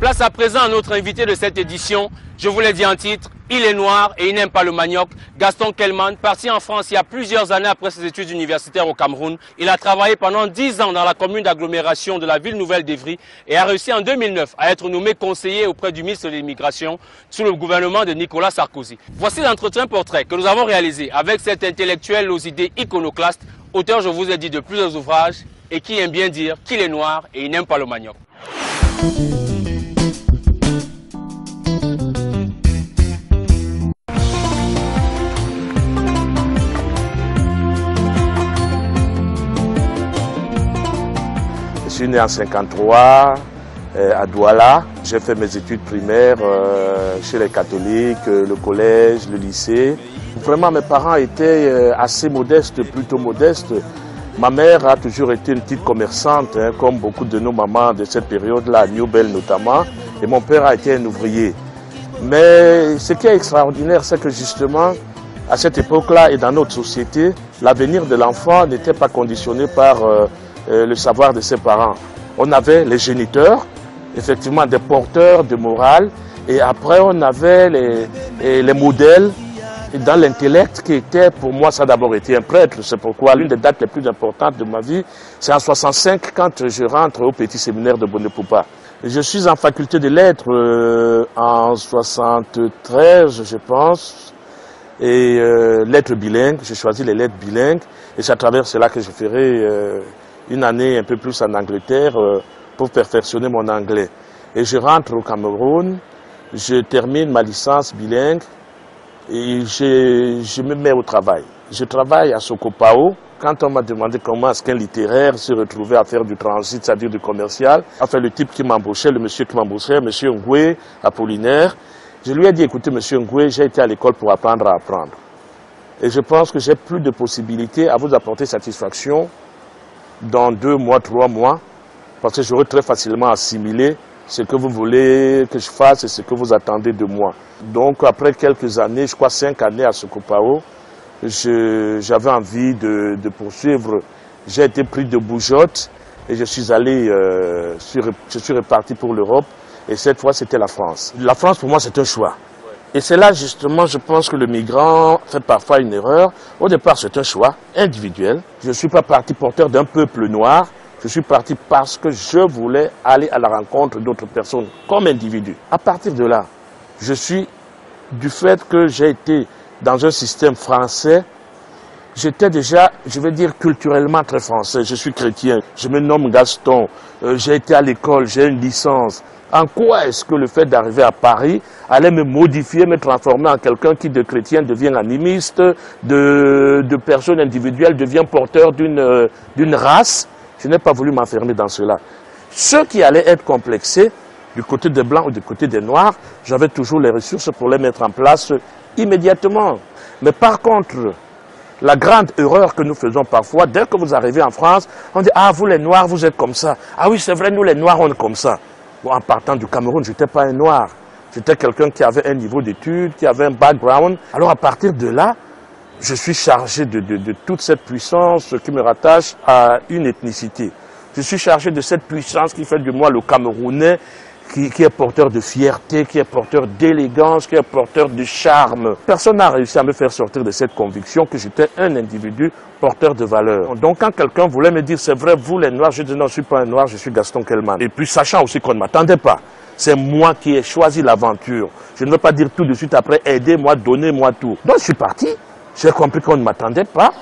Place à présent à notre invité de cette édition. Je vous l'ai dit en titre, il est noir et il n'aime pas le manioc. Gaston Kelman, parti en France il y a plusieurs années après ses études universitaires au Cameroun. Il a travaillé pendant 10 ans dans la commune d'agglomération de la ville nouvelle d'Evry et a réussi en 2009 à être nommé conseiller auprès du ministre de l'Immigration sous le gouvernement de Nicolas Sarkozy. Voici l'entretien portrait que nous avons réalisé avec cet intellectuel aux idées iconoclastes, auteur, je vous ai dit, de plusieurs ouvrages et qui aime bien dire qu'il est noir et il n'aime pas le manioc. Je suis né en 1953 à Douala. J'ai fait mes études primaires chez les catholiques, le collège, le lycée. Vraiment, mes parents étaient assez modestes, plutôt modestes. Ma mère a toujours été une petite commerçante, comme beaucoup de nos mamans de cette période-là, à New Bell notamment. Et mon père a été un ouvrier. Mais ce qui est extraordinaire, c'est que justement, à cette époque-là et dans notre société, l'avenir de l'enfant n'était pas conditionné par le savoir de ses parents. On avait les géniteurs, effectivement des porteurs de morale, et après on avait les modèles dans l'intellect qui était, pour moi, ça a d'abord été un prêtre. C'est pourquoi l'une des dates les plus importantes de ma vie, c'est en 65 quand je rentre au petit séminaire de Bonepoupa. Je suis en faculté de lettres en 73, je pense, et lettres bilingues. J'ai choisi les lettres bilingues, et c'est à travers cela que je ferai une année un peu plus en Angleterre pour perfectionner mon anglais. Et je rentre au Cameroun, je termine ma licence bilingue et je me mets au travail. Je travaille à Sokopao. Quand on m'a demandé comment est-ce qu'un littéraire se retrouvait à faire du transit, c'est-à-dire du commercial, enfin le type qui m'embauchait, le monsieur qui m'embauchait, monsieur Ngwe, Apollinaire, je lui ai dit, écoutez monsieur Ngwe, j'ai été à l'école pour apprendre à apprendre. Et je pense que j'ai plus de possibilités à vous apporter satisfaction dans 2 mois, 3 mois, parce que j'aurai très facilement assimilé ce que vous voulez que je fasse et ce que vous attendez de moi. Donc après quelques années, je crois 5 années à Sokopao, j'avais envie de poursuivre. J'ai été pris de bougeotte et je suis allé, je suis reparti pour l'Europe et cette fois c'était la France. La France pour moi c'est un choix. Et c'est là justement, je pense que le migrant fait parfois une erreur. Au départ, c'est un choix individuel. Je ne suis pas parti porteur d'un peuple noir. Je suis parti parce que je voulais aller à la rencontre d'autres personnes comme individu. À partir de là, je suis, du fait que j'ai été dans un système français, j'étais déjà, je vais dire, culturellement très français. Je suis chrétien, je me nomme Gaston, j'ai été à l'école, j'ai une licence. En quoi est-ce que le fait d'arriver à Paris allait me modifier, me transformer en quelqu'un qui de chrétien devient animiste, de personne individuelle devient porteur d'une race? Je n'ai pas voulu m'enfermer dans cela. Ceux qui allaient être complexés, du côté des Blancs ou du côté des Noirs, j'avais toujours les ressources pour les mettre en place immédiatement. Mais par contre, la grande erreur que nous faisons parfois, dès que vous arrivez en France, on dit « Ah, vous les Noirs, vous êtes comme ça. Ah oui, c'est vrai, nous les Noirs, on est comme ça. » Bon, en partant du Cameroun, je n'étais pas un noir. J'étais quelqu'un qui avait un niveau d'études, qui avait un background. Alors à partir de là, je suis chargé de toute cette puissance qui me rattache à une ethnicité. Je suis chargé de cette puissance qui fait de moi le Camerounais, qui est porteur de fierté, qui est porteur d'élégance, qui est porteur de charme. Personne n'a réussi à me faire sortir de cette conviction que j'étais un individu porteur de valeurs. Donc quand quelqu'un voulait me dire, c'est vrai, vous les Noirs, je dis non, je ne suis pas un Noir, je suis Gaston Kelman. Et puis sachant aussi qu'on ne m'attendait pas, c'est moi qui ai choisi l'aventure. Je ne veux pas dire tout de suite après, aidez-moi, donnez-moi tout. Donc je suis parti, j'ai compris qu'on ne m'attendait pas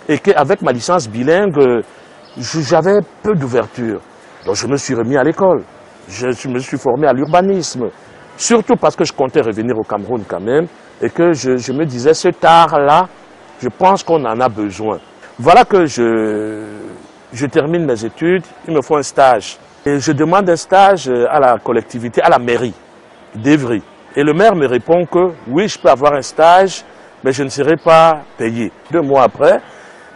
et qu'avec ma licence bilingue, j'avais peu d'ouverture. Donc je me suis remis à l'école. Je me suis formé à l'urbanisme, surtout parce que je comptais revenir au Cameroun quand même, et que je me disais, ce art-là, je pense qu'on en a besoin. Voilà que je termine mes études, il me faut un stage. Et je demande un stage à la collectivité, à la mairie d'Evry. Et le maire me répond que oui, je peux avoir un stage, mais je ne serai pas payé. 2 mois après,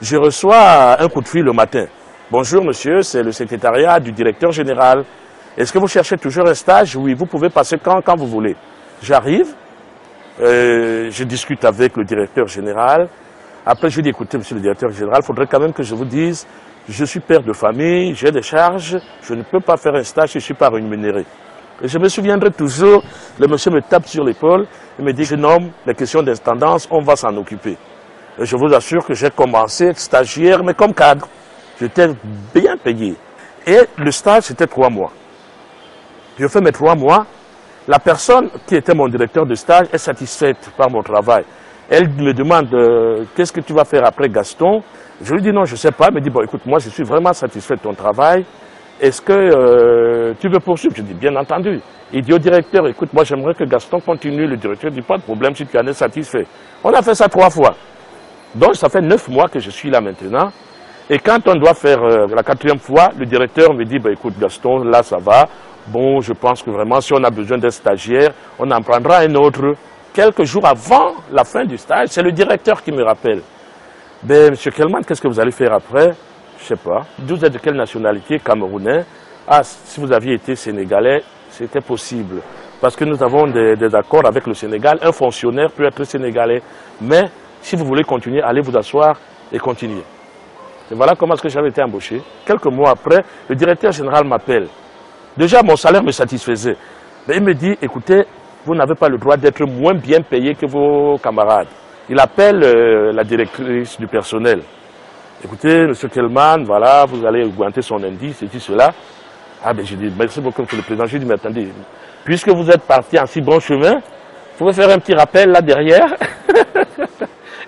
je reçois un coup de fil le matin. Bonjour monsieur, c'est le secrétariat du directeur général. Est-ce que vous cherchez toujours un stage? Oui, vous pouvez passer quand vous voulez. J'arrive, je discute avec le directeur général. Après, je lui dis, écoutez, monsieur le directeur général, il faudrait quand même que je vous dise, je suis père de famille, j'ai des charges, je ne peux pas faire un stage, je ne suis pas rémunéré. Et je me souviendrai toujours, le monsieur me tape sur l'épaule et me dit, jeune homme, les questions d'intendance, on va s'en occuper. Et je vous assure que j'ai commencé stagiaire, mais comme cadre. J'étais bien payé. Et le stage, c'était 3 mois. Je fais mes 3 mois. La personne qui était mon directeur de stage est satisfaite par mon travail. Elle me demande, qu'est-ce que tu vas faire après Gaston? Je lui dis non, je ne sais pas. Elle me dit, bon écoute, moi je suis vraiment satisfait de ton travail. Est-ce que tu veux poursuivre? Je dis, bien entendu. Il dit au directeur, écoute, moi j'aimerais que Gaston continue. Le directeur dit, pas de problème si tu en es satisfait. On a fait ça 3 fois. Donc ça fait 9 mois que je suis là maintenant. Et quand on doit faire la 4e fois, le directeur me dit, bah, écoute Gaston, là ça va. Bon, je pense que vraiment si on a besoin d'un stagiaire, on en prendra un autre. Quelques jours avant la fin du stage, c'est le directeur qui me rappelle. Ben, monsieur Kelman, qu'est-ce que vous allez faire après? Je sais pas. Vous êtes de quelle nationalité? Camerounais. Ah, si vous aviez été sénégalais, c'était possible. Parce que nous avons des accords avec le Sénégal. Un fonctionnaire peut être sénégalais. Mais si vous voulez continuer, allez vous asseoir et continuer. Et voilà comment est-ce que j'avais été embauché. Quelques mois après, le directeur général m'appelle. Déjà, mon salaire me satisfaisait. Mais il me dit, écoutez, vous n'avez pas le droit d'être moins bien payé que vos camarades. Il appelle la directrice du personnel. Écoutez, monsieur Kelman, voilà, vous allez augmenter son indice, et tout cela. Ah ben j'ai dit, merci beaucoup, monsieur le président. J'ai dit, mais attendez, puisque vous êtes parti en si bon chemin, vous pouvez faire un petit rappel là derrière.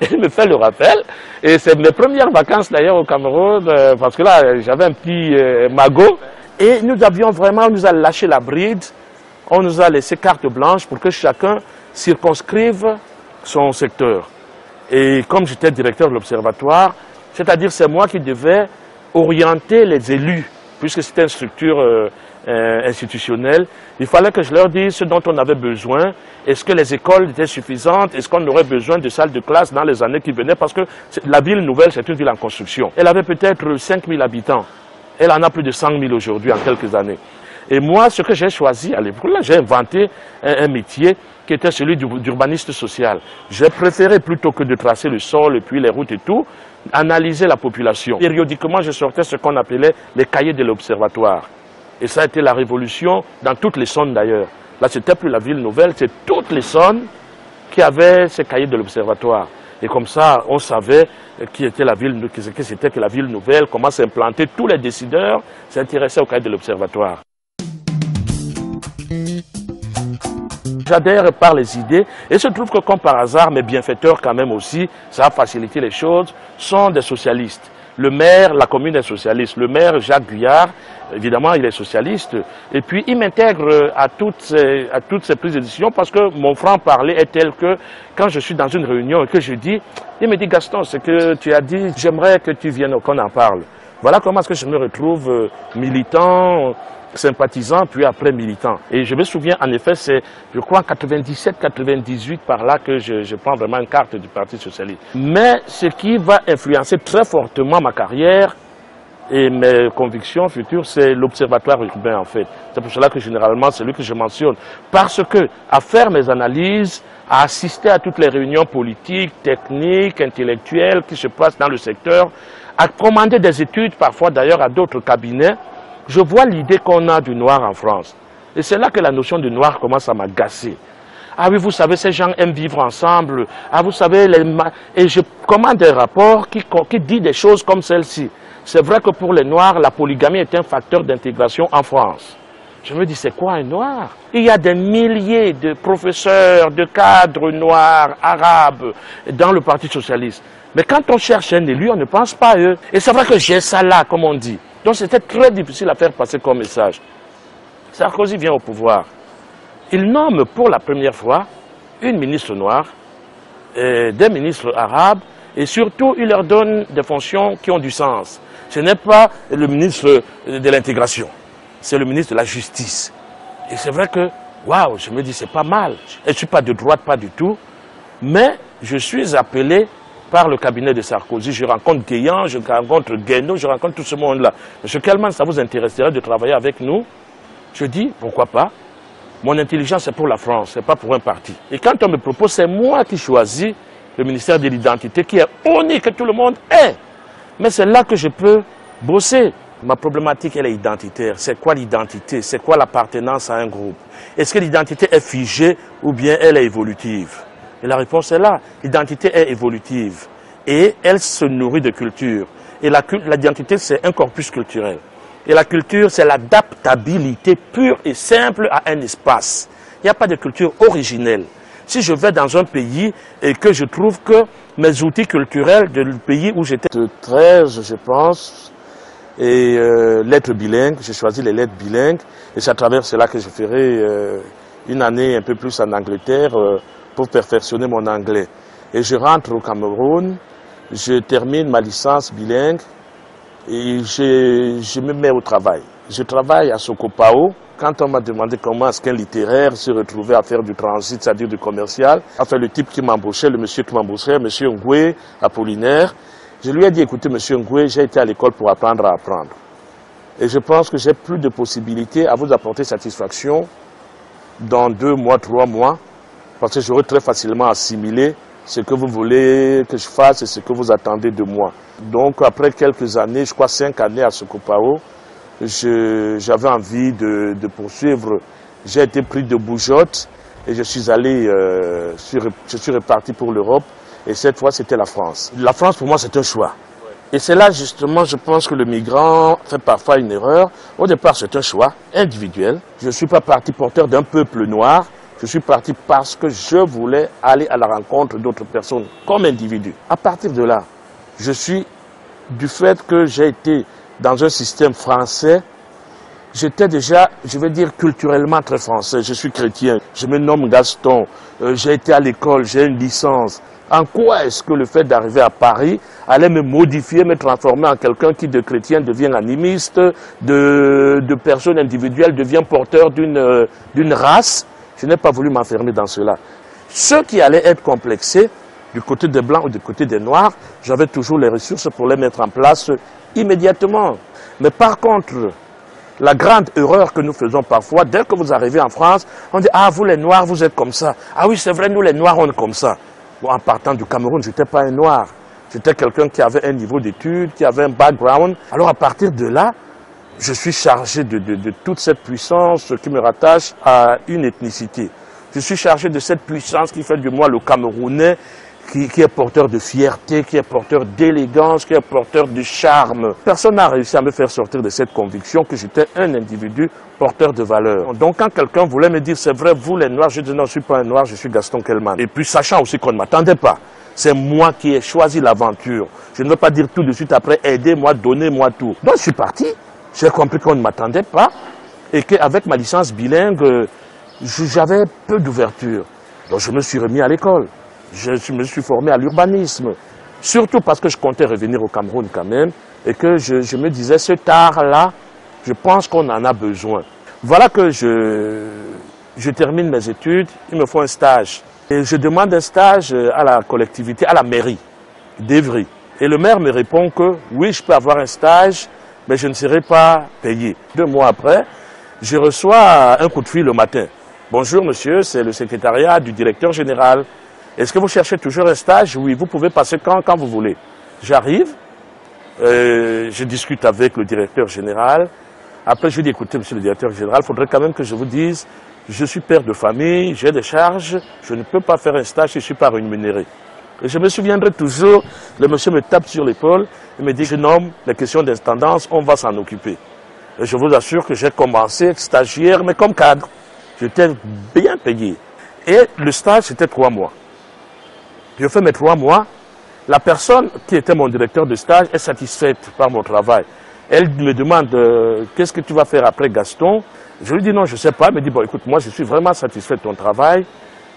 Et il me fait le rappel. Et c'est mes premières vacances d'ailleurs au Cameroun, parce que là, j'avais un petit magot. Et nous avions vraiment, on nous a lâché la bride, on nous a laissé carte blanche pour que chacun circonscrive son secteur. Et comme j'étais directeur de l'observatoire, c'est-à-dire c'est moi qui devais orienter les élus, puisque c'était une structure institutionnelle, il fallait que je leur dise ce dont on avait besoin, est-ce que les écoles étaient suffisantes, est-ce qu'on aurait besoin de salles de classe dans les années qui venaient, parce que la ville nouvelle, c'est une ville en construction. Elle avait peut-être 5000 habitants, elle en a plus de 100 000 aujourd'hui en quelques années. Et moi, ce que j'ai choisi à l'époque, j'ai inventé un métier qui était celui d'urbaniste social. J'ai préféré, plutôt que de tracer le sol et puis les routes et tout, analyser la population. Périodiquement, je sortais ce qu'on appelait les cahiers de l'observatoire. Et ça a été la révolution dans toutes les zones d'ailleurs. Là, c'était plus la ville nouvelle, c'est toutes les zones qui avaient ces cahiers de l'observatoire. Et comme ça, on savait qui était la ville, que c'était que la ville nouvelle, comment s'implanter. Tous les décideurs s'intéressaient aux cahiers de l'observatoire. J'adhère par les idées, et il se trouve que comme par hasard, mes bienfaiteurs quand même aussi, ça a facilité les choses, sont des socialistes. Le maire, la commune est socialiste. Le maire, Jacques Guyard, évidemment, il est socialiste. Et puis, il m'intègre à toutes ces prises de décision parce que mon franc-parler est tel que quand je suis dans une réunion et que je dis, il me dit, Gaston, ce que tu as dit, j'aimerais que tu viennes, qu'on en parle. Voilà comment est-ce que je me retrouve militant, sympathisant, puis après militant. Et je me souviens, en effet, c'est, je crois, en 97-98, par là, que je prends vraiment une carte du Parti Socialiste. Mais ce qui va influencer très fortement ma carrière et mes convictions futures, c'est l'observatoire urbain, en fait. C'est pour cela que, généralement, c'est lui que je mentionne. Parce que, à faire mes analyses, à assister à toutes les réunions politiques, techniques, intellectuelles qui se passent dans le secteur, à commander des études, parfois d'ailleurs à d'autres cabinets, je vois l'idée qu'on a du noir en France. Et c'est là que la notion du noir commence à m'agacer. Ah oui, vous savez, ces gens aiment vivre ensemble. Ah, vous savez, et je commande des rapports qui disent des choses comme celle-ci. C'est vrai que pour les noirs, la polygamie est un facteur d'intégration en France. Je me dis, c'est quoi un noir? Il y a des milliers de professeurs, de cadres noirs, arabes, dans le Parti Socialiste. Mais quand on cherche un élu, on ne pense pas à eux. Et c'est vrai que j'ai ça là, comme on dit. Donc c'était très difficile à faire passer comme message. Sarkozy vient au pouvoir. Il nomme pour la première fois une ministre noire, des ministres arabes, et surtout il leur donne des fonctions qui ont du sens. Ce n'est pas le ministre de l'intégration, c'est le ministre de la justice. Et c'est vrai que, waouh, je me dis c'est pas mal. Je ne suis pas de droite, pas du tout, mais je suis appelé par le cabinet de Sarkozy. Je rencontre Guéant, je rencontre Guénaud, je rencontre tout ce monde-là. Monsieur Kelman, ça vous intéresserait de travailler avec nous? Je dis, pourquoi pas? Mon intelligence, c'est pour la France, c'est pas pour un parti. Et quand on me propose, c'est moi qui choisis le ministère de l'identité, qui est unique, que tout le monde est. Mais c'est là que je peux bosser. Ma problématique, elle est identitaire. C'est quoi l'identité? C'est quoi l'appartenance à un groupe? Est-ce que l'identité est figée ou bien elle est évolutive? Et la réponse est là. L'identité est évolutive et elle se nourrit de culture. Et l'identité, c'est un corpus culturel. Et la culture, c'est l'adaptabilité pure et simple à un espace. Il n'y a pas de culture originelle. Si je vais dans un pays et que je trouve que mes outils culturels du pays où j'étais, 13, je pense, et lettres bilingues, j'ai choisi les lettres bilingues, et c'est à travers cela que je ferai une année un peu plus en Angleterre pour perfectionner mon anglais. Et je rentre au Cameroun, je termine ma licence bilingue, et je me mets au travail. Je travaille à Sokopao. Quand on m'a demandé comment est-ce qu'un littéraire se retrouvait à faire du transit, c'est-à-dire du commercial, enfin le type qui m'embauchait, le monsieur qui m'embauchait, monsieur Ngoué, Apollinaire, je lui ai dit, écoutez monsieur Ngoué, j'ai été à l'école pour apprendre à apprendre. Et je pense que j'ai plus de possibilités à vous apporter satisfaction dans 2 mois, 3 mois, parce que j'aurai très facilement assimilé ce que vous voulez que je fasse et ce que vous attendez de moi. Donc après quelques années, je crois 5 années à Sokopao, j'avais envie de poursuivre. J'ai été pris de bougeotte et je suis allé, je suis reparti pour l'Europe et cette fois c'était la France. La France pour moi c'est un choix. Et c'est là justement je pense que le migrant fait parfois une erreur. Au départ c'est un choix individuel. Je ne suis pas parti porteur d'un peuple noir. Je suis parti parce que je voulais aller à la rencontre d'autres personnes comme individu. À partir de là, je suis, du fait que j'ai été dans un système français, j'étais déjà, je vais dire, culturellement très français. Je suis chrétien, je me nomme Gaston, j'ai été à l'école, j'ai une licence. En quoi est-ce que le fait d'arriver à Paris allait me modifier, me transformer en quelqu'un qui de chrétien devient animiste, de personne individuelle devient porteur d'une race? Je n'ai pas voulu m'enfermer dans cela. Ceux qui allaient être complexés, du côté des Blancs ou du côté des Noirs, j'avais toujours les ressources pour les mettre en place immédiatement. Mais par contre, la grande erreur que nous faisons parfois, dès que vous arrivez en France, on dit « Ah, vous les Noirs, vous êtes comme ça. Ah oui, c'est vrai, nous les Noirs, on est comme ça. » Bon, en partant du Cameroun, je n'étais pas un Noir. J'étais quelqu'un qui avait un niveau d'études, qui avait un background. Alors à partir de là, je suis chargé de toute cette puissance qui me rattache à une ethnicité. Je suis chargé de cette puissance qui fait de moi le Camerounais, qui est porteur de fierté, qui est porteur d'élégance, qui est porteur de charme. Personne n'a réussi à me faire sortir de cette conviction que j'étais un individu porteur de valeur. Donc quand quelqu'un voulait me dire, c'est vrai, vous les Noirs, je dis non, je ne suis pas un Noir, je suis Gaston Kelman. Et puis sachant aussi qu'on ne m'attendait pas. C'est moi qui ai choisi l'aventure. Je ne veux pas dire tout de suite après, aidez-moi, donnez-moi tout. Donc je suis parti. J'ai compris qu'on ne m'attendait pas et qu'avec ma licence bilingue, j'avais peu d'ouverture. Donc je me suis remis à l'école. Je me suis formé à l'urbanisme. Surtout parce que je comptais revenir au Cameroun quand même et que je me disais, ce art-là, je pense qu'on en a besoin. Voilà que je termine mes études, il me faut un stage. Et je demande un stage à la collectivité, à la mairie d'Evry. Et le maire me répond que oui, je peux avoir un stage, mais je ne serai pas payé. 2 mois après, je reçois un coup de fil le matin. Bonjour monsieur, c'est le secrétariat du directeur général. Est-ce que vous cherchez toujours un stage? Oui, vous pouvez passer quand vous voulez. J'arrive, je discute avec le directeur général. Après, je lui dis, écoutez monsieur le directeur général, il faudrait quand même que je vous dise, je suis père de famille, j'ai des charges, je ne peux pas faire un stage si je ne suis pas rémunéré. Et je me souviendrai toujours, le monsieur me tape sur l'épaule et me dit, jeune homme, les questions d'intendance, on va s'en occuper. Et je vous assure que j'ai commencé stagiaire, mais comme cadre. J'étais bien payé. Et le stage, c'était 3 mois. Je fais mes 3 mois. La personne qui était mon directeur de stage est satisfaite par mon travail. Elle me demande, qu'est-ce que tu vas faire après Gaston? Je lui dis non, je ne sais pas. Elle me dit, bon écoute, moi je suis vraiment satisfait de ton travail.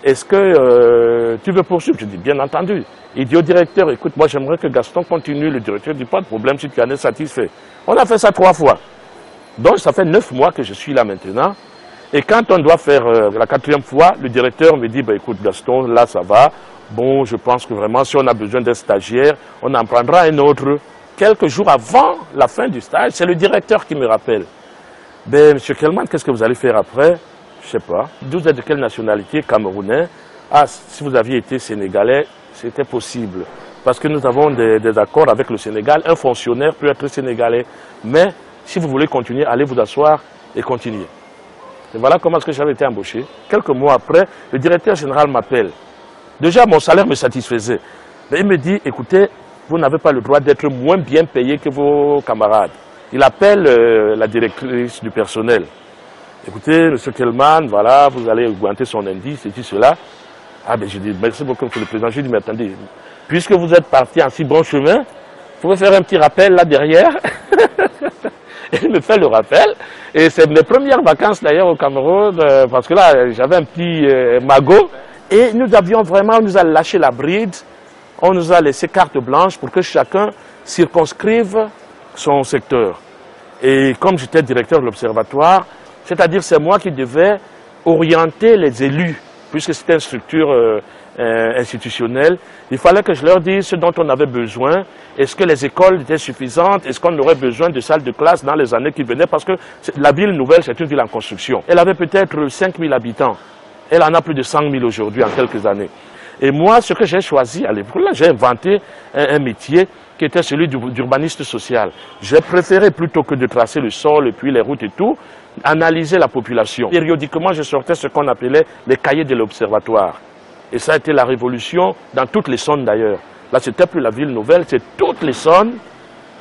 Est-ce que tu veux poursuivre? Je dis, bien entendu. Il dit au directeur, écoute, moi j'aimerais que Gaston continue. Le directeur dit, pas de problème si tu en es satisfait. On a fait ça 3 fois. Donc ça fait 9 mois que je suis là maintenant. Et quand on doit faire la 4e fois, le directeur me dit, bah, écoute Gaston, là ça va. Bon, je pense que vraiment si on a besoin d'un stagiaire, on en prendra un autre. Quelques jours avant la fin du stage, c'est le directeur qui me rappelle. Ben, monsieur Kelman, qu'est-ce que vous allez faire après? Je sais pas. Vous êtes de quelle nationalité? Camerounais. Ah, si vous aviez été sénégalais, c'était possible. Parce que nous avons des accords avec le Sénégal. Un fonctionnaire peut être sénégalais. Mais Si vous voulez continuer, allez vous asseoir et continuez. Et voilà comment est-ce que j'avais été embauché. Quelques mois après, le directeur général m'appelle. Déjà, mon salaire me satisfaisait. Mais il me dit, écoutez, vous n'avez pas le droit d'être moins bien payé que vos camarades. Il appelle la directrice du personnel. Écoutez, M. Kelman, voilà, vous allez augmenter son indice, et tout cela. Ah ben j'ai dit, merci beaucoup, M. le Président. Je lui ai dit, mais attendez, puisque vous êtes parti en si bon chemin, vous pouvez faire un petit rappel là derrière. Il me fait le rappel. Et c'est mes premières vacances d'ailleurs au Cameroun, parce que là, j'avais un petit magot. Et nous avions vraiment, on nous a lâché la bride, on nous a laissé carte blanche pour que chacun circonscrive son secteur. Et comme j'étais directeur de l'observatoire, c'est-à-dire c'est moi qui devais orienter les élus, puisque c'était une structure institutionnelle, il fallait que je leur dise ce dont on avait besoin. Est-ce que les écoles étaient suffisantes? Est-ce qu'on aurait besoin de salles de classe dans les années qui venaient? Parce que la ville nouvelle, c'est une ville en construction. Elle avait peut-être 5 000 habitants. Elle en a plus de 100 000 aujourd'hui en quelques années. Et moi, ce que j'ai choisi à l'époque, là, j'ai inventé un métier qui était celui d'urbaniste social. J'ai préféré, plutôt que de tracer le sol et puis les routes et tout, analyser la population. Périodiquement, je sortais ce qu'on appelait les cahiers de l'observatoire. Et ça a été la révolution dans toutes les zones d'ailleurs. Là, c'était plus la ville nouvelle, c'est toutes les zones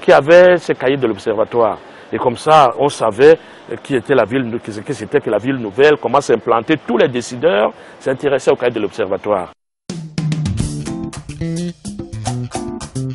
qui avaient ces cahiers de l'observatoire. Et comme ça, on savait qui était la ville, que c'était que la ville nouvelle, comment s'implanter. Tous les décideurs s'intéressaient au cahier de l'observatoire.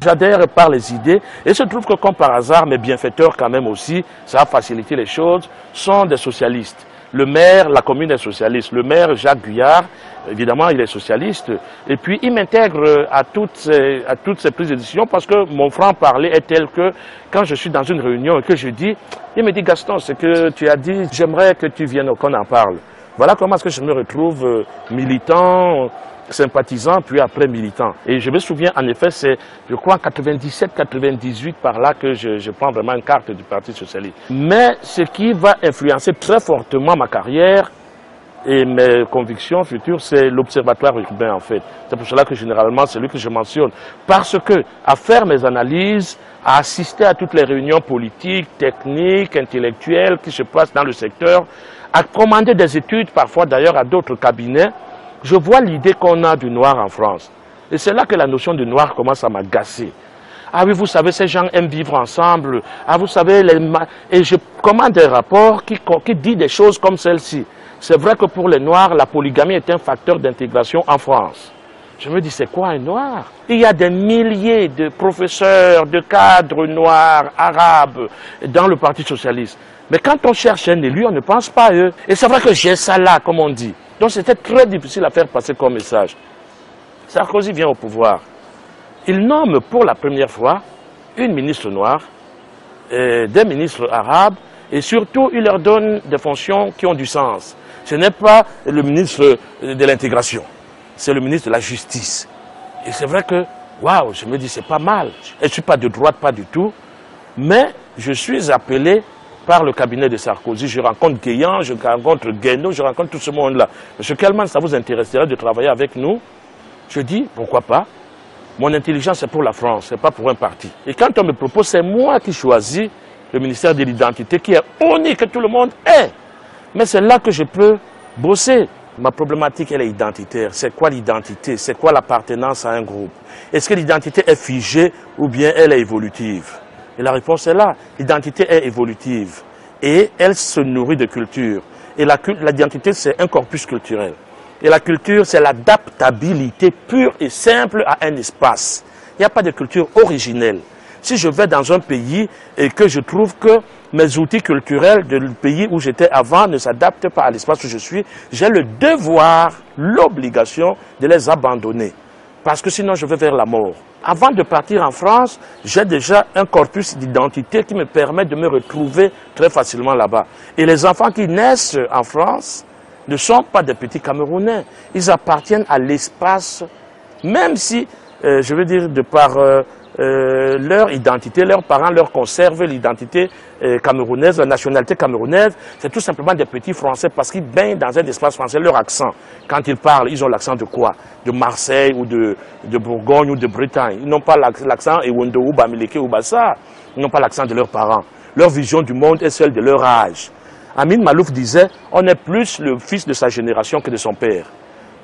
J'adhère par les idées et il se trouve que comme par hasard, mes bienfaiteurs quand même aussi, ça a facilité les choses, sont des socialistes. Le maire, la commune est socialiste. Le maire, Jacques Guyard, évidemment, il est socialiste. Et puis, il m'intègre à toutes ces prises de décision parce que mon franc-parler est tel que quand je suis dans une réunion et que je dis, il me dit, Gaston, ce que tu as dit, j'aimerais que tu viennes qu'on en parle. Voilà comment est-ce que je me retrouve militant, sympathisant, puis après militant. Et je me souviens, en effet, c'est, je crois, en 97-98, par là que je prends vraiment une carte du Parti socialiste. Mais ce qui va influencer très fortement ma carrière et mes convictions futures, c'est l'observatoire urbain, en fait. C'est pour cela que, généralement, c'est lui que je mentionne. Parce que, à faire mes analyses, à assister à toutes les réunions politiques, techniques, intellectuelles qui se passent dans le secteur, à commander des études, parfois d'ailleurs à d'autres cabinets, je vois l'idée qu'on a du noir en France. Et c'est là que la notion de noir commence à m'agacer. Ah oui, vous savez, ces gens aiment vivre ensemble. Ah, vous savez, et je commande un rapport qui dit des choses comme celle-ci. C'est vrai que pour les noirs, la polygamie est un facteur d'intégration en France. Je me dis, c'est quoi un noir? Il y a des milliers de professeurs, de cadres noirs, arabes, dans le Parti socialiste. Mais quand on cherche un élu, on ne pense pas à eux. Et c'est vrai que j'ai ça là, comme on dit. Donc c'était très difficile à faire passer comme message. Sarkozy vient au pouvoir. Il nomme pour la première fois une ministre noire, des ministres arabes, et surtout il leur donne des fonctions qui ont du sens. Ce n'est pas le ministre de l'intégration, c'est le ministre de la justice. Et c'est vrai que, waouh, je me dis c'est pas mal. Je ne suis pas de droite, pas du tout, mais je suis appelé par le cabinet de Sarkozy. Je rencontre Guéant, je rencontre Guénaud, je rencontre tout ce monde-là. Monsieur Kelman, ça vous intéresserait de travailler avec nous? Je dis, pourquoi pas? Mon intelligence, c'est pour la France, c'est pas pour un parti. Et quand on me propose, c'est moi qui choisis le ministère de l'identité, qui est unique, que tout le monde est. Mais c'est là que je peux bosser. Ma problématique, elle est identitaire. C'est quoi l'identité? C'est quoi l'appartenance à un groupe? Est-ce que l'identité est figée ou bien elle est évolutive? Et la réponse est là. L'identité est évolutive et elle se nourrit de culture. Et l'identité, c'est un corpus culturel. Et la culture, c'est l'adaptabilité pure et simple à un espace. Il n'y a pas de culture originelle. Si je vais dans un pays et que je trouve que mes outils culturels du pays où j'étais avant ne s'adaptent pas à l'espace où je suis, j'ai le devoir, l'obligation de les abandonner. Parce que sinon je vais vers la mort. Avant de partir en France, j'ai déjà un corpus d'identité qui me permet de me retrouver très facilement là-bas. Et les enfants qui naissent en France ne sont pas des petits Camerounais. Ils appartiennent à l'espace, même si, je veux dire, de par leur identité, leurs parents leur conservent l'identité camerounaise, la nationalité camerounaise, c'est tout simplement des petits Français parce qu'ils baignent dans un espace français. Leur accent, quand ils parlent, ils ont l'accent de quoi? De Marseille ou de Bourgogne ou de Bretagne. Ils n'ont pas l'accent Ewondo ou Bamileke ou Bassa. Ils n'ont pas l'accent de leurs parents. leur vision du monde est celle de leur âge. Amin Malouf disait, on est plus le fils de sa génération que de son père.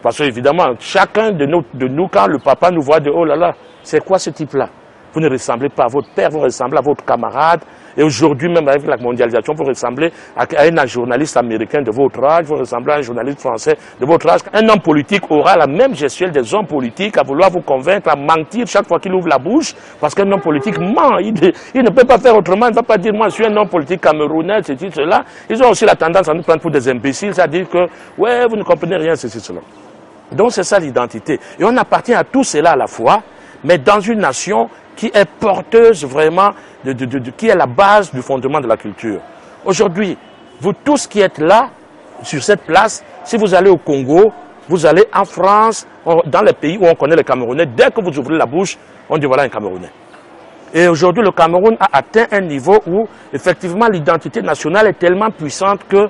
Parce qu'évidemment, chacun de nous, quand le papa nous voit de oh là là, c'est quoi ce type-là? Vous ne ressemblez pas à votre père, vous ressemblez à votre camarade. Et aujourd'hui, même avec la mondialisation, vous ressemblez à un journaliste américain de votre âge, vous ressemblez à un journaliste français de votre âge. Un homme politique aura la même gestuelle des hommes politiques à vouloir vous convaincre, à mentir chaque fois qu'il ouvre la bouche, parce qu'un homme politique ment. Il ne peut pas faire autrement, il ne va pas dire moi je suis un homme politique camerounais, ceci, cela. Ils ont aussi la tendance à nous prendre pour des imbéciles, c'est-à-dire que ouais, vous ne comprenez rien, ceci, cela. Donc c'est ça l'identité. Et on appartient à tout cela à la fois, mais dans une nation qui est porteuse vraiment, qui est la base du fondement de la culture. Aujourd'hui, vous tous qui êtes là, sur cette place, si vous allez au Congo, vous allez en France, dans les pays où on connaît les Camerounais, dès que vous ouvrez la bouche, on dit voilà un Camerounais. Et aujourd'hui, le Cameroun a atteint un niveau où, effectivement, l'identité nationale est tellement puissante que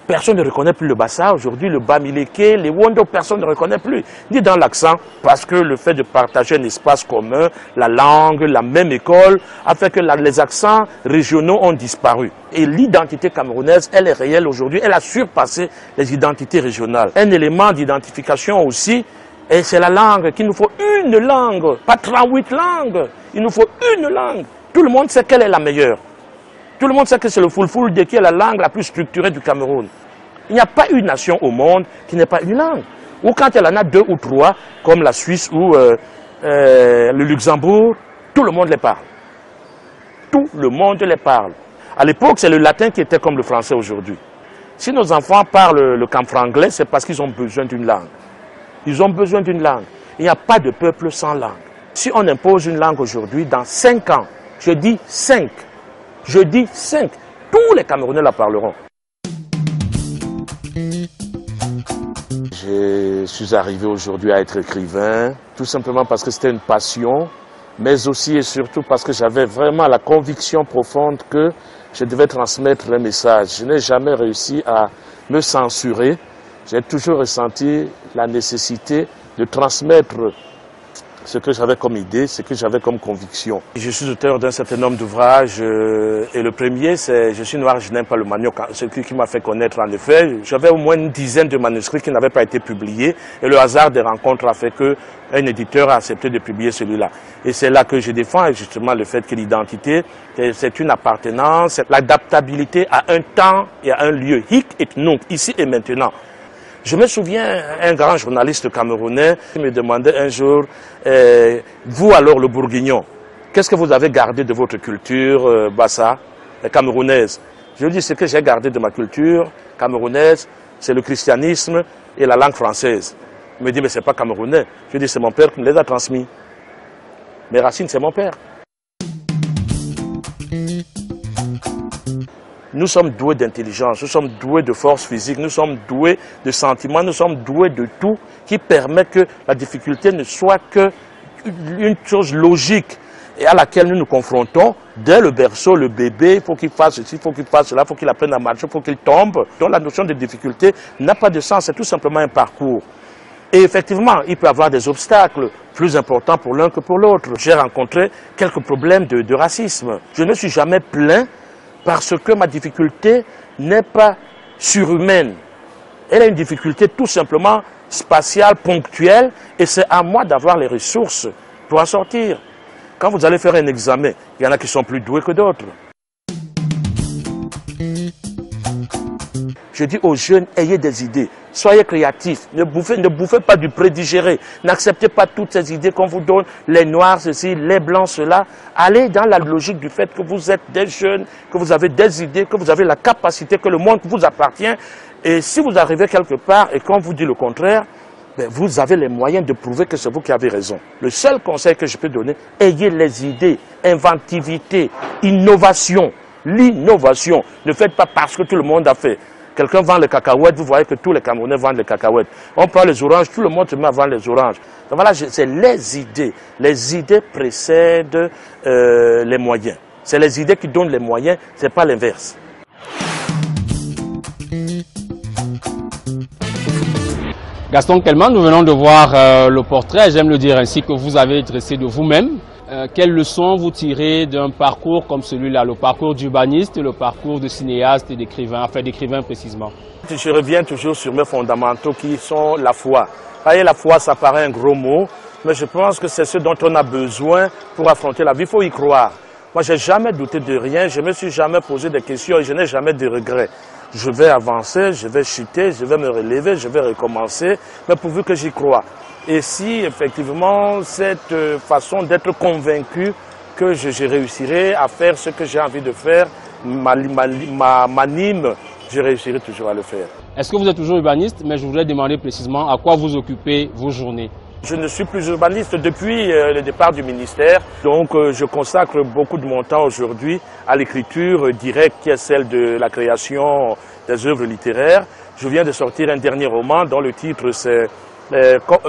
personne ne reconnaît plus le Bassa. Aujourd'hui, le Bamileke, les Wondo, personne ne reconnaît plus. Ni dans l'accent, parce que le fait de partager un espace commun, la langue, la même école, a fait que les accents régionaux ont disparu. Et l'identité camerounaise, elle est réelle aujourd'hui. Elle a surpassé les identités régionales. Un élément d'identification aussi, et c'est la langue, qu'il nous faut une langue, pas 38 langues. Il nous faut une langue. Tout le monde sait quelle est la meilleure. Tout le monde sait que c'est le Fulfulde qui est la langue la plus structurée du Cameroun. Il n'y a pas une nation au monde qui n'ait pas une langue. Ou quand elle en a deux ou trois, comme la Suisse ou le Luxembourg, tout le monde les parle. Tout le monde les parle. À l'époque, c'est le latin qui était comme le français aujourd'hui. Si nos enfants parlent le camfranglais, c'est parce qu'ils ont besoin d'une langue. Ils ont besoin d'une langue. Il n'y a pas de peuple sans langue. Si on impose une langue aujourd'hui, dans 5 ans, je dis 5, tous les Camerounais la parleront. Je suis arrivé aujourd'hui à être écrivain, tout simplement parce que c'était une passion, mais aussi et surtout parce que j'avais vraiment la conviction profonde que je devais transmettre un message. Je n'ai jamais réussi à me censurer. J'ai toujours ressenti la nécessité de transmettre ce que j'avais comme idée, ce que j'avais comme conviction. Je suis auteur d'un certain nombre d'ouvrages et le premier c'est « Je suis noir, je n'aime pas le manioc », ce qui m'a fait connaître en effet. J'avais au moins une dizaine de manuscrits qui n'avaient pas été publiés et le hasard des rencontres a fait qu'un éditeur a accepté de publier celui-là. Et c'est là que je défends justement le fait que l'identité, c'est une appartenance, l'adaptabilité à un temps et à un lieu, hic et nunc, ici et maintenant. Je me souviens, un grand journaliste camerounais qui me demandait un jour, vous alors le Bourguignon, qu'est-ce que vous avez gardé de votre culture Bassa, camerounaise? Je lui dis, ce que j'ai gardé de ma culture camerounaise, c'est le christianisme et la langue française. Il me dit, mais c'est pas camerounais. Je lui dis, c'est mon père qui me les a transmis. Mes racines, c'est mon père. Nous sommes doués d'intelligence, nous sommes doués de force physique, nous sommes doués de sentiments, nous sommes doués de tout qui permet que la difficulté ne soit qu'une chose logique et à laquelle nous nous confrontons. Dès le berceau, le bébé, il faut qu'il fasse ceci, il faut qu'il fasse cela, il faut qu'il apprenne à marcher, il faut qu'il tombe. Donc la notion de difficulté n'a pas de sens, c'est tout simplement un parcours. Et effectivement, il peut y avoir des obstacles plus importants pour l'un que pour l'autre. J'ai rencontré quelques problèmes de racisme. Je ne suis jamais plaint parce que ma difficulté n'est pas surhumaine. Elle a une difficulté tout simplement spatiale, ponctuelle, et c'est à moi d'avoir les ressources pour en sortir. Quand vous allez faire un examen, il y en a qui sont plus doués que d'autres. Je dis aux jeunes, ayez des idées, soyez créatifs, ne bouffez pas du prédigéré, n'acceptez pas toutes ces idées qu'on vous donne, les noirs ceci, les blancs cela. Allez dans la logique du fait que vous êtes des jeunes, que vous avez des idées, que vous avez la capacité, que le monde vous appartient. Et si vous arrivez quelque part et qu'on vous dit le contraire, ben vous avez les moyens de prouver que c'est vous qui avez raison. Le seul conseil que je peux donner, ayez les idées, inventivité, innovation, l'innovation. Ne faites pas parce que tout le monde a fait. Quelqu'un vend les cacahuètes, vous voyez que tous les Camerounais vendent les cacahuètes. On prend les oranges, tout le monde se met à vendre les oranges. Donc voilà, c'est les idées. Les idées précèdent les moyens. C'est les idées qui donnent les moyens, ce n'est pas l'inverse. Gaston Kelman, nous venons de voir le portrait, j'aime le dire ainsi, que vous avez dressé de vous-même. quelles leçons vous tirez d'un parcours comme celui-là, le parcours d'urbaniste, le parcours de cinéaste et d'écrivain, enfin d'écrivain précisément? Je reviens toujours sur mes fondamentaux qui sont la foi. Voyez, la foi, ça paraît un gros mot, mais je pense que c'est ce dont on a besoin pour affronter la vie. Il faut y croire. Moi, j'ai jamais douté de rien, je me suis jamais posé de questions et je n'ai jamais de regrets. Je vais avancer, je vais chuter, je vais me relever, je vais recommencer, mais pourvu que j'y crois. Et si effectivement cette façon d'être convaincu que je réussirai à faire ce que j'ai envie de faire m'anime, je réussirai toujours à le faire. Est-ce que vous êtes toujours urbaniste? Mais je voudrais demander précisément à quoi vous occupez vos journées. Je ne suis plus urbaniste depuis le départ du ministère, donc je consacre beaucoup de mon temps aujourd'hui à l'écriture directe qui est celle de la création des œuvres littéraires. Je viens de sortir un dernier roman dont le titre c'est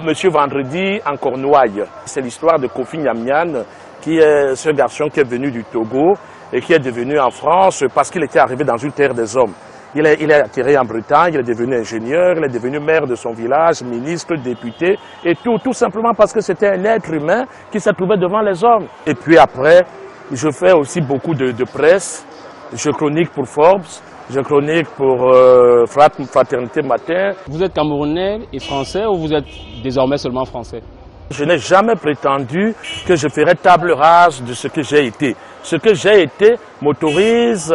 Monsieur Vendredi en Cornouailles. C'est l'histoire de Kofi Nyamnyan, qui est ce garçon qui est venu du Togo et qui est devenu en France parce qu'il était arrivé dans une terre des hommes. Il est atterri en Bretagne, il est devenu ingénieur, il est devenu maire de son village, ministre, député, et tout simplement parce que c'était un être humain qui se trouvait devant les hommes. Et puis après, je fais aussi beaucoup de presse, je chronique pour Forbes, je chronique pour Fraternité Matin. Vous êtes camerounais et français ou vous êtes désormais seulement français? Je n'ai jamais prétendu que je ferais table rase de ce que j'ai été. Ce que j'ai été m'autorise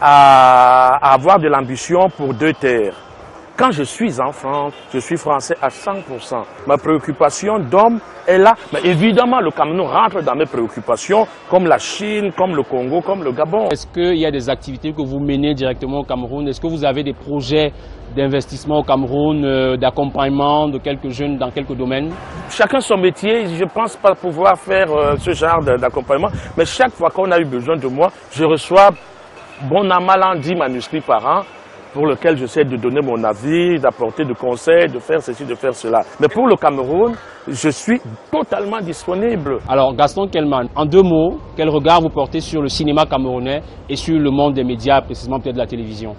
à avoir de l'ambition pour deux terres. Quand je suis en France, je suis français à 100%. Ma préoccupation d'homme est là. Mais évidemment, le Cameroun rentre dans mes préoccupations, comme la Chine, comme le Congo, comme le Gabon. Est-ce qu'il y a des activités que vous menez directement au Cameroun? Est-ce que vous avez des projets d'investissement au Cameroun, d'accompagnement de quelques jeunes dans quelques domaines? Chacun son métier, je ne pense pas pouvoir faire ce genre d'accompagnement. Mais chaque fois qu'on a eu besoin de moi, je reçois bon an, mal an 10 manuscrits par an pour lesquels j'essaie de donner mon avis, d'apporter des conseils, de faire ceci, de faire cela. Mais pour le Cameroun, je suis totalement disponible. Alors Gaston Kelman, en deux mots, quel regard vous portez sur le cinéma camerounais et sur le monde des médias, précisément peut-être de la télévision?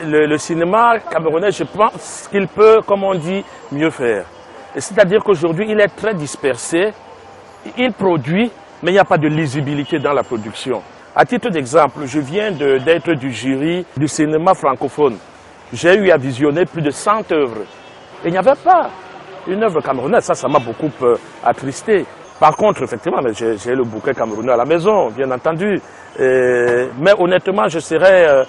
Le cinéma camerounais, je pense qu'il peut, comme on dit, mieux faire. C'est-à-dire qu'aujourd'hui, il est très dispersé, il produit, mais il n'y a pas de lisibilité dans la production. À titre d'exemple, je viens d'être du jury du cinéma francophone. J'ai eu à visionner plus de 100 œuvres. Et il n'y avait pas une œuvre camerounaise. Ça m'a beaucoup attristé. Par contre, effectivement, j'ai le bouquet camerounais à la maison, bien entendu. Mais honnêtement, je ne serais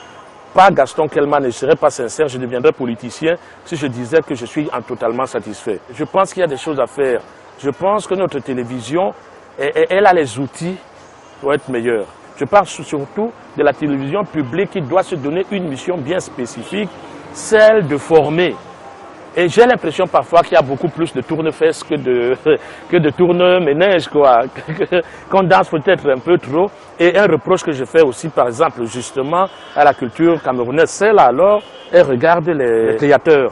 pas Gaston Kelman et je ne serais pas sincère, je deviendrais politicien si je disais que je suis totalement satisfait. Je pense qu'il y a des choses à faire. Je pense que notre télévision, elle a les outils pour être meilleure. Je parle surtout de la télévision publique qui doit se donner une mission bien spécifique, celle de former. Et j'ai l'impression parfois qu'il y a beaucoup plus de tourne-fesses que de tourne-ménage, quoi. Qu'on danse peut-être un peu trop. Et un reproche que je fais aussi, par exemple, justement, à la culture camerounaise, c'est là alors, elle regarde les créateurs.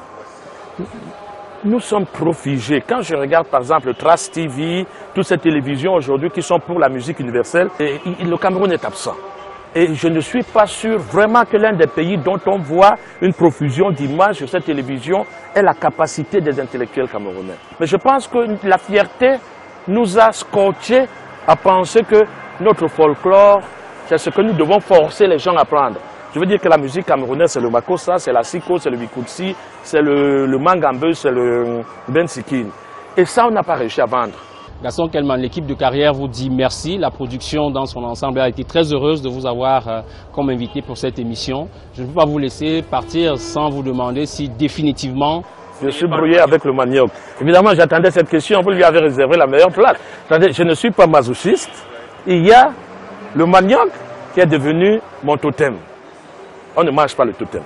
Nous sommes trop figés. Quand je regarde par exemple Trace TV, toutes ces télévisions aujourd'hui qui sont pour la musique universelle, le Cameroun est absent. Et je ne suis pas sûr vraiment que l'un des pays dont on voit une profusion d'images sur cette télévision est la capacité des intellectuels camerounais. Mais je pense que la fierté nous a scotché à penser que notre folklore, c'est ce que nous devons forcer les gens à prendre. Je veux dire que la musique camerounaise, c'est le makossa, c'est la siko, c'est le bikutsi, c'est le mangambe, c'est le bensikin. Et ça, on n'a pas réussi à vendre. Gaston Kelman, l'équipe de Carrière vous dit merci. La production dans son ensemble a été très heureuse de vous avoir comme invité pour cette émission. Je ne peux pas vous laisser partir sans vous demander si définitivement... Je suis brouillé avec le manioc. Évidemment, j'attendais cette question, vous lui avez réservé la meilleure place. Attendez, je ne suis pas masochiste. Il y a le manioc qui est devenu mon totem. On ne mange pas le totem.